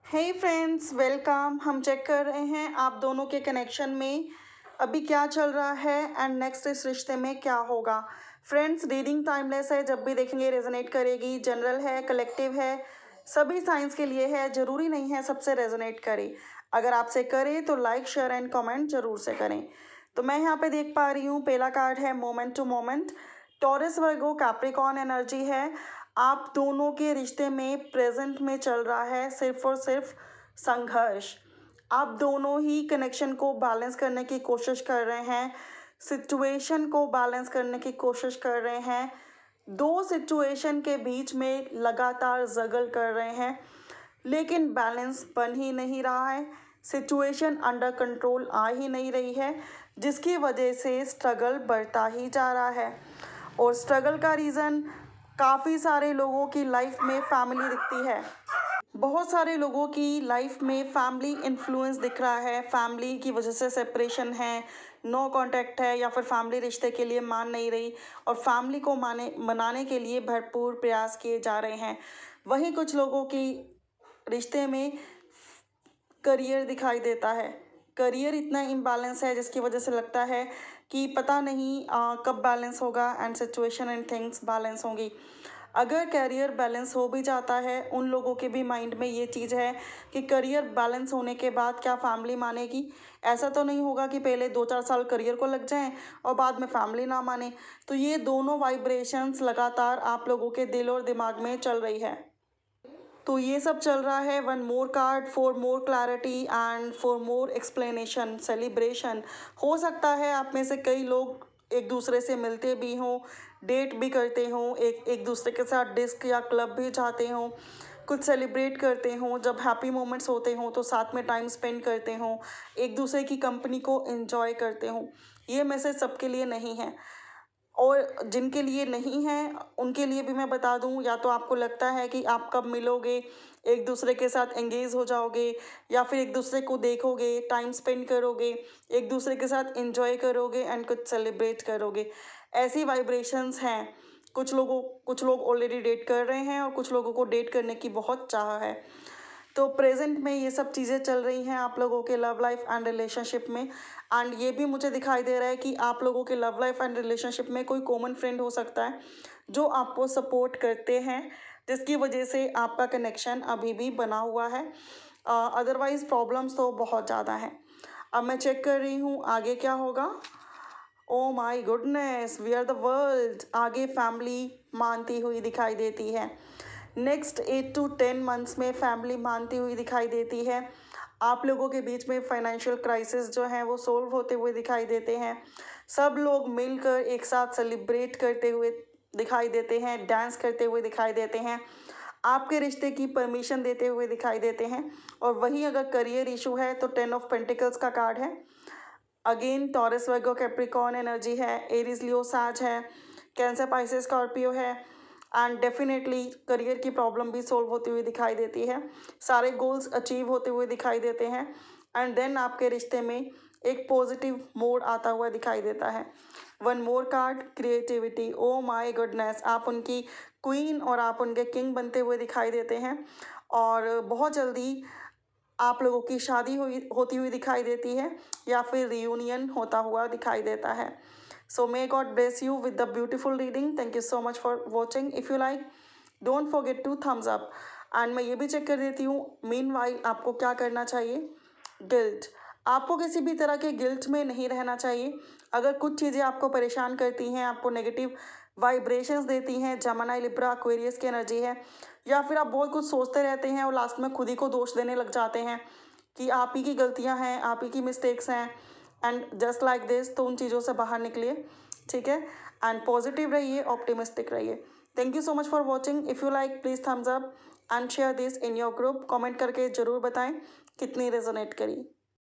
हे friends, welcome. हम check कर रहे हैं आप दोनों के कनेक्शन में अभी क्या चल रहा है एंड नेक्स्ट इस रिश्ते में क्या होगा। फ्रेंड्स, रीडिंग टाइमलेस है, जब भी देखेंगे रेजोनेट करेगी। जनरल है, कलेक्टिव है, सभी साइंस के लिए है, ज़रूरी नहीं है सबसे रेजोनेट करे। अगर आपसे करे तो लाइक शेयर एंड कमेंट ज़रूर से करें। तो मैं यहाँ पे देख पा रही हूँ, पहला कार्ड है moment to moment. Taurus Virgo Capricorn energy है। आप दोनों के रिश्ते में प्रेजेंट में चल रहा है सिर्फ और सिर्फ संघर्ष। आप दोनों ही कनेक्शन को बैलेंस करने की कोशिश कर रहे हैं, सिचुएशन को बैलेंस करने की कोशिश कर रहे हैं, दो सिचुएशन के बीच में लगातार जगल कर रहे हैं, लेकिन बैलेंस बन ही नहीं रहा है। सिचुएशन अंडर कंट्रोल आ ही नहीं रही है, जिसकी वजह से स्ट्रगल बढ़ता ही जा रहा है। और स्ट्रगल का रीज़न काफ़ी सारे लोगों की लाइफ में फैमिली दिखती है। बहुत सारे लोगों की लाइफ में फैमिली इन्फ्लुएंस दिख रहा है। फैमिली की वजह से सेपरेशन है, नो कांटेक्ट है, या फिर फैमिली रिश्ते के लिए मान नहीं रही और फैमिली को मनाने के लिए भरपूर प्रयास किए जा रहे हैं। वहीं कुछ लोगों की रिश्ते में करियर दिखाई देता है। करियर इतना इम्बैलेंस है जिसकी वजह से लगता है कि पता नहीं कब बैलेंस होगा and situation and things balance होंगी। अगर करियर बैलेंस हो भी जाता है, उन लोगों के भी माइंड में ये चीज़ है कि करियर बैलेंस होने के बाद क्या फैमिली मानेगी। ऐसा तो नहीं होगा कि पहले 2-4 साल करियर को लग जाएं और बाद में फैमिली ना माने। तो ये दोनों वाइब्रेशंस लगातार आप लोगों के दिल और दिमाग में चल रही है। तो ये सब चल रहा है। One more card for more clarity and for more explanation, celebration. हो सकता है आप में से कई लोग एक दूसरे से मिलते भी हों, डेट भी करते हों, एक दूसरे के साथ डिस्क या क्लब भी जाते हों, कुछ सेलिब्रेट करते हों, जब हैप्पी मोमेंट्स होते हों तो साथ में टाइम स्पेंड करते हों, एक दूसरे की कंपनी को एंजॉय करते हों। ये मैसेज सबके लिए नहीं है। और जिनके लिए नहीं है उनके लिए भी मैं बता दूं, या तो आपको लगता है कि आप कब मिलोगे, एक दूसरे के साथ एंगेज हो जाओगे, या फिर एक दूसरे को देखोगे, टाइम स्पेंड करोगे, एक दूसरे के साथ एंजॉय करोगे एंड कुछ सेलिब्रेट करोगे। ऐसी वाइब्रेशंस हैं। कुछ लोग ऑलरेडी डेट कर रहे हैं और कुछ लोगों को डेट करने की बहुत चाह है। तो प्रेजेंट में ये सब चीज़ें चल रही हैं आप लोगों के लव लाइफ एंड रिलेशनशिप में। एंड ये भी मुझे दिखाई दे रहा है कि आप लोगों के लव लाइफ एंड रिलेशनशिप में कोई कॉमन फ्रेंड हो सकता है जो आपको सपोर्ट करते हैं, जिसकी वजह से आपका कनेक्शन अभी भी बना हुआ है। अदरवाइज़ प्रॉब्लम्स तो बहुत ज़्यादा हैं। अब मैं चेक कर रही हूँ आगे क्या होगा। Oh my goodness, we are the world. आगे फैमिली मानती हुई दिखाई देती है। नेक्स्ट 8 to 10 मंथ्स में फैमिली मानती हुई दिखाई देती है। आप लोगों के बीच में फाइनेंशियल क्राइसिस जो हैं वो सोल्व होते हुए दिखाई देते हैं। सब लोग मिलकर एक साथ सेलिब्रेट करते हुए दिखाई देते हैं, डांस करते हुए दिखाई देते हैं, आपके रिश्ते की परमिशन देते हुए दिखाई देते हैं। और वहीं अगर करियर इशू है तो 10 ऑफ पेंटिकल्स का कार्ड है। Again taurus Virgo Capricorn energy है, एरीज लियो साज है, कैंसर पाइसेस स्कॉर्पियो है। एंड डेफिनेटली करियर की प्रॉब्लम भी सोल्व होती हुई दिखाई देती है, सारे गोल्स अचीव होते हुए दिखाई देते हैं। एंड देन आपके रिश्ते में एक पॉजिटिव मोड आता हुआ दिखाई देता है। One more card, creativity. Oh my goodness, आप उनकी क्वीन और आप उनके किंग बनते हुए दिखाई देते हैं। और बहुत जल्दी आप लोगों की शादी होती हुई दिखाई देती है, या फिर रियूनियन होता हुआ दिखाई देता है। So may god bless you with the beautiful reading. Thank you so much for watching. If you like, don't forget to thumbs up. And मैं ये भी चेक कर देती हूँ मीनवाइल आपको क्या करना चाहिए। गिल्ट, आपको किसी भी तरह के गिल्ट में नहीं रहना चाहिए। अगर कुछ चीज़ें आपको परेशान करती हैं, आपको नेगेटिव वाइब्रेशंस देती हैं, जमनाई लिब्रा एक्वेरियस की एनर्जी है, या फिर आप बहुत कुछ सोचते रहते हैं और लास्ट में खुद ही को दोष देने लग जाते हैं कि आप ही की गलतियां हैं, आप ही की मिस्टेक्स हैं एंड जस्ट लाइक दिस, तो उन चीज़ों से बाहर निकलिए, ठीक है। एंड पॉजिटिव रहिए, ऑप्टिमिस्टिक रहिए। Thank you so much for watching. If you like please Thums up and share this in your group. Comment करके ज़रूर बताएं कितनी रेजोनेट करी।